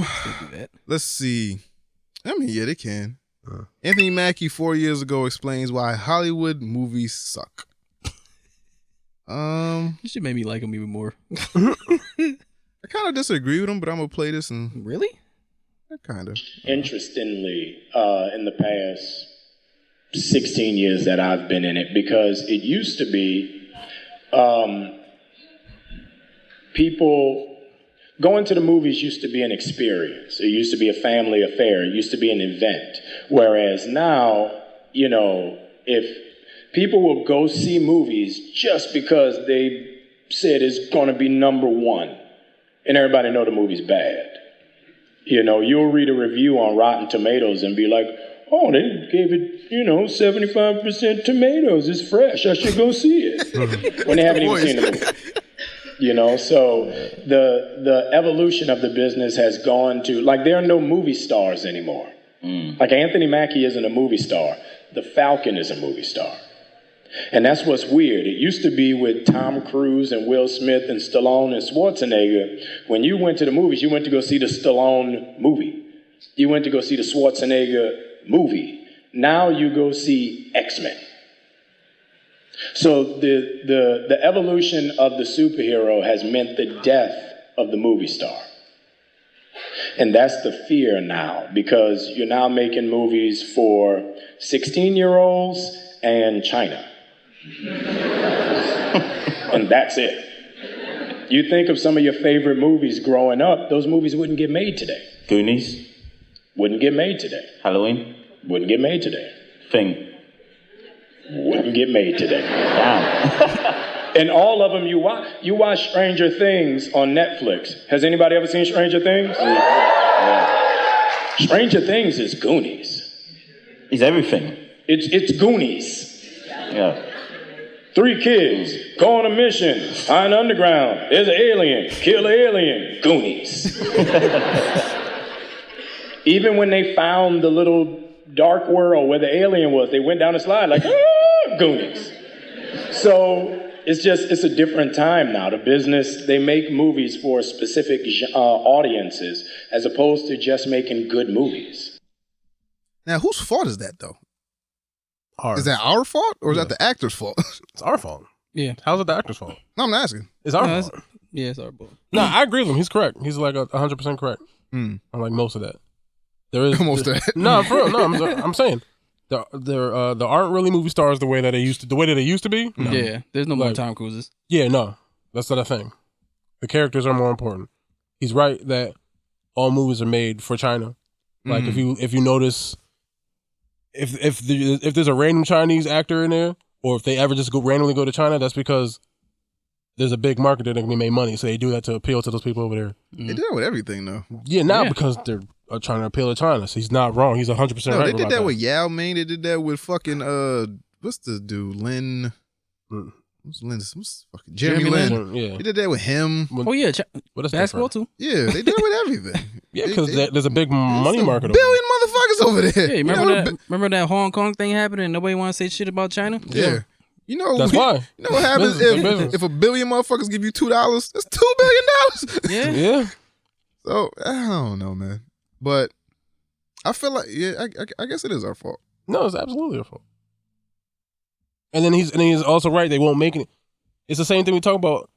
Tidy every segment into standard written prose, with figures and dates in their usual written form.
do that. Let's see. I mean, yeah, they can. Anthony Mackie 4 years ago explains why Hollywood movies suck. You should make me like him even more. I kind of disagree with him, but I'm gonna play this and Really? kind of. Interestingly, in the past 16 years that I've been in it, because it used to be people going to the movies used to be an experience. It used to be a family affair. It used to be an event. Whereas now, you know, if people will go see movies just because they said it's going to be number one, and everybody know the movie's bad. You know, you'll read a review on Rotten Tomatoes and be like, oh, they gave it, 75% tomatoes. It's fresh. I should go see it. When they haven't even seen the movie. So the evolution of the business has gone to, like, there are no movie stars anymore. Like, Anthony Mackie isn't a movie star. The Falcon is a movie star. And that's what's weird. It used to be with Tom Cruise and Will Smith and Stallone and Schwarzenegger. When you went to the movies, you went to go see the Stallone movie. You went to go see the Schwarzenegger movie. Now you go see X-Men. So the evolution of the superhero has meant the death of the movie star. And that's the fear now, because you're now making movies for 16-year-olds and China. And that's it. You think of some of your favorite movies growing up, those movies wouldn't get made today. Goonies. Wouldn't get made today. Halloween. Wouldn't get made today. Thing. Wouldn't get made today. Damn. And all of them, you watch Stranger Things on Netflix. Has anybody ever seen Stranger Things? Yeah. Stranger Things is Goonies. It's everything. It's Goonies. Yeah. 3 kids go on a mission, find underground. There's an alien. Kill the alien. Goonies. Even when they found the little dark world where the alien was, they went down a slide like, Goonies. So it's a different time now. The business, they make movies for specific audiences as opposed to just making good movies. Now, whose fault is that, though? Ours. Is that our fault or is that the actor's fault? It's our fault. Yeah. How's it the actor's fault? No, I'm not asking. It's our No, fault. Yeah, it's our fault. No, I agree with him. He's correct. He's like 100% correct. On like most of that. There is Most of that. No, for real. No, I'm saying there aren't really movie stars the way that they used to. The way that they used to be. No. Yeah, there's no more Tom Cruises. Yeah, no, that's not a thing. The characters are more important. He's right that all movies are made for China. Like if you notice, if there's a random Chinese actor in there, or if they ever just randomly go to China, that's because there's a big market there that can be made money. So they do that to appeal to those people over there. They do that with everything, though. Yeah, now because they're trying to appeal to China. So he's not wrong. He's 100% right. No, they did about that with Yao Ming. They did that with fucking what's the dude? Lin. What's Lin? What's fucking Jeremy Lin? Yeah, They did that with him. Oh yeah, What is basketball too. Yeah, they did it with everything. Yeah, because there's a big money market. Billion motherfuckers over there. Yeah, remember that Hong Kong thing happened and nobody want to say shit about China? Yeah. You know, That's why. You know what happens if a billion motherfuckers give you $2? That's $2 billion. Yeah. Yeah. So I don't know, man. But I feel like I guess it is our fault. No, it's absolutely their fault. And then he's also right. They won't make it. It's the same thing we talk about.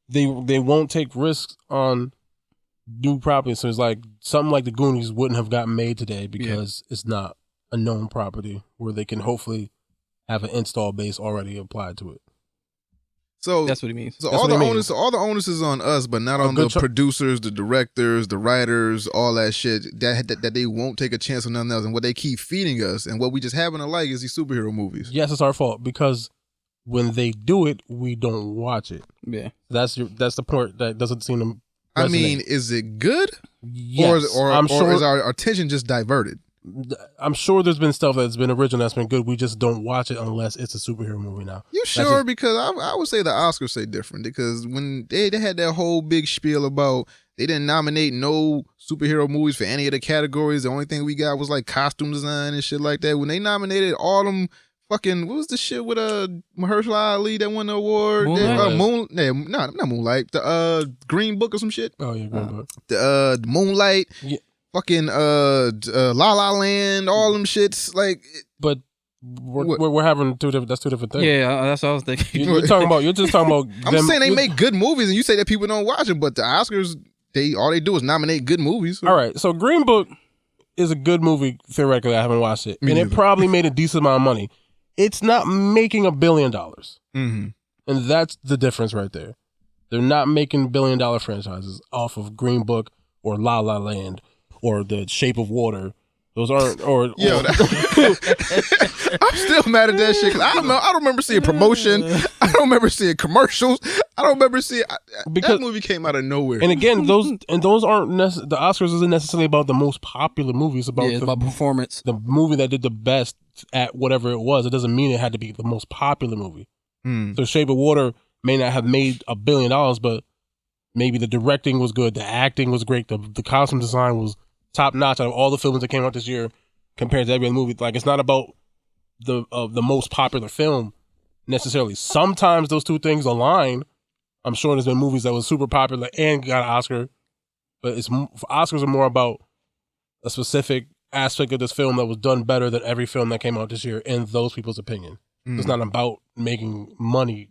They won't take risks on new properties. So it's like something like the Goonies wouldn't have gotten made today because it's not a known property where they can hopefully have an install base already applied to it. So that's what he means. So all the onus is on us, but not on the producers, the directors, the writers, all that shit. That they won't take a chance on nothing else, and what they keep feeding us, and what we just happen to like is these superhero movies. Yes, it's our fault because when they do it, we don't watch it. Yeah, that's the part that doesn't seem to resonate. I mean, is it good? Yes, or is our attention just diverted? I'm sure there's been stuff that's been original that's been good. We just don't watch it unless it's a superhero movie now. You sure? Because I would say the Oscars say different. Because when they had that whole big spiel about they didn't nominate no superhero movies for any of the categories. The only thing we got was like costume design and shit like that. When they nominated all them fucking what was the shit with Mahershala Ali that won the award? Moonlight? Not Moonlight. The Green Book or some shit. Oh yeah, Green Book. The Moonlight. Yeah. Fucking La La Land. All them shits. Like, but we're having two different. That's two different things. Yeah, that's what I was thinking. You're talking about. You're just talking about. I'm saying they make good movies, and you say that people don't watch them, but the Oscars, all they do is nominate good movies. All right, so Green Book is a good movie. Theoretically, I haven't watched it, and it probably made a decent amount of money. It's not making $1 billion, and that's the difference right there. They're not making $1 billion franchises off of Green Book or La La Land or The Shape of Water. Those aren't, I'm still mad at that shit. I don't remember seeing promotion. I don't remember seeing commercials. I don't remember seeing that movie came out of nowhere. And again, those aren't the Oscars isn't necessarily about the most popular movie. It's about it's about performance. The movie that did the best at whatever it was. It doesn't mean it had to be the most popular movie. So Shape of Water may not have made $1 billion, but maybe the directing was good, the acting was great, the costume design was top notch out of all the films that came out this year compared to every other movie. Like, it's not about the most popular film necessarily. Sometimes those two things align. I'm sure there's been movies that was super popular and got an Oscar, but Oscars are more about a specific aspect of this film that was done better than every film that came out this year in those people's opinion. It's not about making money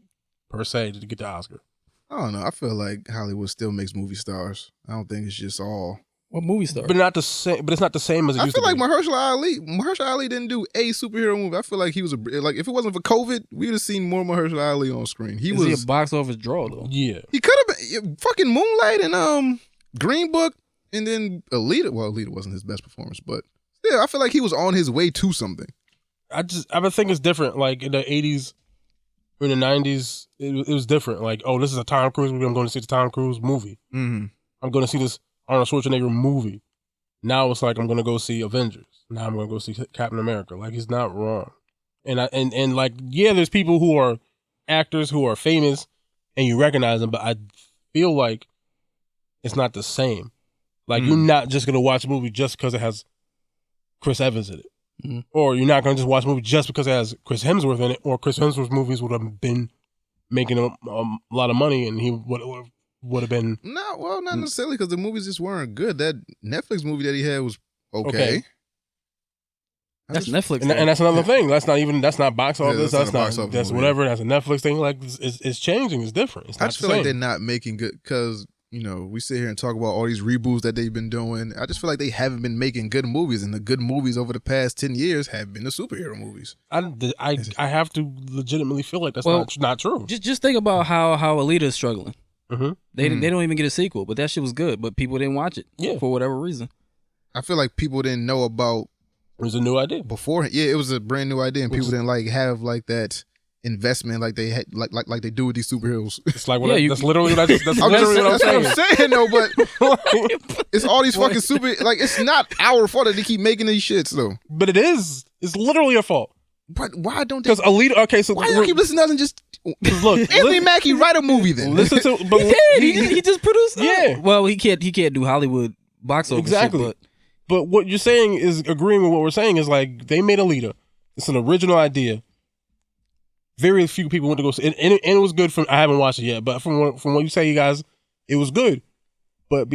per se to get the Oscar. I don't know. I feel like Hollywood still makes movie stars. I don't think it's just all. What movie star? But not the same. But it's not the same as it used to be. I feel like Mahershala Ali didn't do a superhero movie. I feel like he was like, if it wasn't for COVID, we would have seen more Mahershala Ali on screen. He was a box office draw though. Yeah, he could have been fucking Moonlight and Green Book, and then Alita. Well, Alita wasn't his best performance, but yeah, I feel like he was on his way to something. I think it's different. Like in the 80s or in the 90s, it was different. Like, oh, this is a Tom Cruise movie. I'm going to see the Tom Cruise movie. I'm going to see this Arnold Schwarzenegger movie. Now it's like I'm going to go see Avengers. Now I'm going to go see Captain America. Like, he's not wrong. And like, yeah, there's people who are actors who are famous and you recognize them, but I feel like it's not the same. Like, you're not just going to watch a movie just because it has Chris Evans in it. Or you're not going to just watch a movie just because it has Chris Hemsworth in it, or Chris Hemsworth's movies would have been making a lot of money and he would have been... Not necessarily, because the movies just weren't good. That Netflix movie that he had was okay. That's Netflix. And that's another thing. That's not box office. That's whatever. That's a Netflix thing. Like, it's changing. It's different. It's not I just feel like they're not making good, because... You know, we sit here and talk about all these reboots that they've been doing. I just feel like they haven't been making good movies, and the good movies over the past 10 years have been the superhero movies. I have to legitimately feel like that's not true. Just think about how Alita is struggling. They don't even get a sequel, but that shit was good, but people didn't watch it for whatever reason. I feel like people didn't know about... It was a new idea. Before, it was a brand new idea, and people didn't have that investment like they had, like they do with these superheroes. It's like that's literally what I'm saying. No, but it's all these fucking it's not our fault that they keep making these shits though. But it is. It's literally your fault. But why don't they? Because Alita. Okay, so why do you keep listening to us and just look? Anthony Mackie, write a movie then. Listen to. But he just produced. Yeah. Well, he can't do Hollywood box office. Exactly. Shit, but what you're saying is agreeing with what we're saying is like they made Alita. It's an original idea. Very few people went to go see it, and it was good. I haven't watched it yet, but from what you say, you guys, it was good. But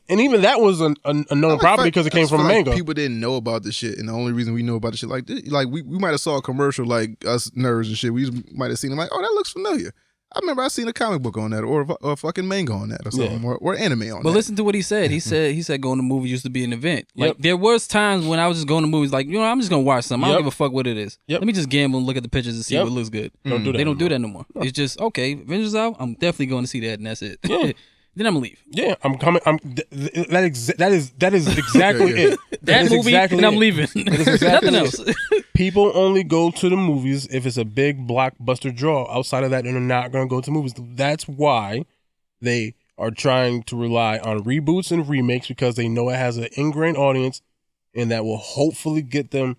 and even that was a known property because it came from a manga. People didn't know about the shit, and the only reason we know about the shit like this, like we might have saw a commercial, like us nerds and shit. We might have seen it like, oh, that looks familiar. I remember I seen a comic book on that, or a fucking manga on that, or something, or anime on that. But listen to what he said. He said going to movies used to be an event. Like there was times when I was just going to movies, like, you know, I'm just gonna watch something. I don't give a fuck what it is. Let me just gamble and look at the pictures and see what looks good. They don't do that no more. It's just okay. Avengers out. I'm definitely going to see that, and that's it. Yeah. Then I'm gonna leave. Yeah, I'm coming. That is exactly it. That movie, exactly and I'm leaving. Exactly Nothing else. People only go to the movies if it's a big blockbuster draw. Outside of that, they're not going to go to movies. That's why they are trying to rely on reboots and remakes, because they know it has an ingrained audience, and that will hopefully get them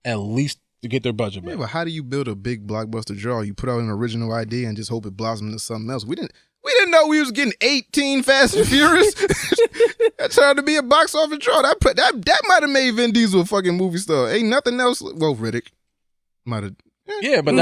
at least to get their budget back. Yeah, but how do you build a big blockbuster draw? You put out an original idea and just hope it blossoms into something else. We didn't know we was getting 18 Fast and Furious. That turned to be a box office draw. That might have made Vin Diesel a fucking movie star. Ain't nothing else. Well, Riddick might have Yeah, but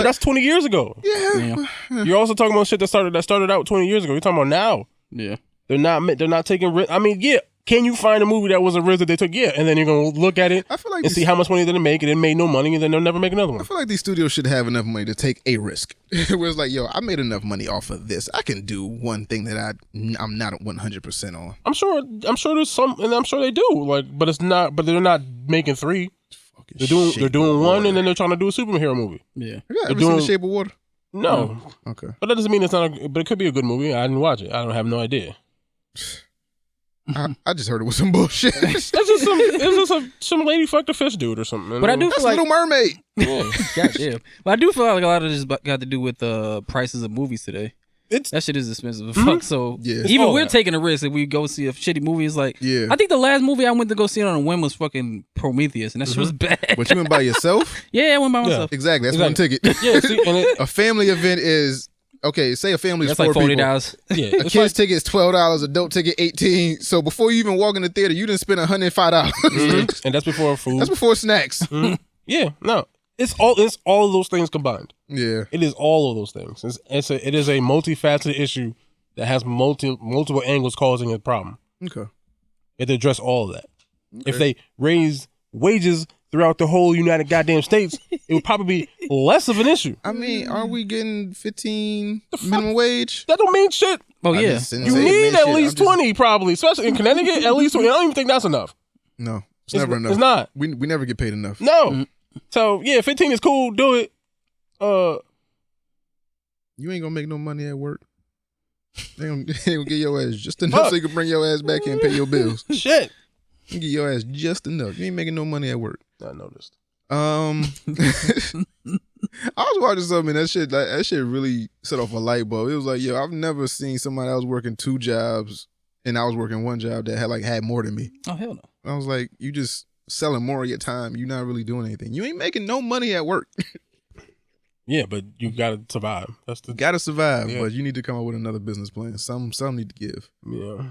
that's 20 years ago. Yeah. You're also talking about shit that started out 20 years ago. You're talking about now. Yeah. They're not taking risk. I mean, yeah. Can you find a movie that was a risk that they took? Yeah, and then you're gonna look at it and see how much money did it make, and it made no money, and then they'll never make another one. I feel like these studios should have enough money to take a risk. Where it's like, yo, I made enough money off of this. I can do one thing that I'm not 100% on. I'm sure there's some, and I'm sure they do. Like, but it's not. But they're not making three. They're doing one, and then they're trying to do a superhero movie. Yeah. Ever seen The Shape of Water? No. Okay. But that doesn't mean it's not. But it could be a good movie. I didn't watch it. I don't have no idea. I just heard it was some bullshit. It's just some lady fucked a fish dude or something. But I do feel like Little Mermaid. Yeah. Goddamn. But I do feel like a lot of this got to do with prices of movies today. That shit is expensive as fuck. So even we're taking a risk if we go see a shitty movie. It's like, I think the last movie I went to go see on a whim was fucking Prometheus, and that shit was bad. But you went by yourself? Yeah, I went by myself. Exactly. That's one ticket. Yeah. See, a family event is. Okay, say a family is that's 4 like $40. Yeah, a kid's ticket is $12, adult ticket $18. So before you even walk in the theater, you didn't spend $105. And that's before food. That's before snacks. Yeah, no, it's all of those things combined. Yeah, it is all of those things. It is a multifaceted issue that has multiple angles causing a problem. Okay, If they address all of that, if they raise wages throughout the whole United goddamn States, it would probably be less of an issue. I mean, are we getting 15 minimum wage? That don't mean shit. Oh yeah, you need at least 20 probably, especially in Connecticut. At least 20. I don't even think that's enough. No, it's never enough. It's not. We never get paid enough. No. So yeah, 15 is cool. Do it. You ain't gonna make no money at work. They gonna get your ass just enough so you can bring your ass back here and pay your bills. Shit. You get your ass just enough. You ain't making no money at work. I noticed. I was watching something and that shit really set off a light bulb. It was like, yo, I've never seen somebody that was working 2 jobs and I was working 1 job that had more than me. Oh hell no. I was like, you just selling more of your time. You're not really doing anything. You ain't making no money at work. Yeah, but you gotta survive. Gotta survive, but you need to come up with another business plan. Some need to give. Yeah.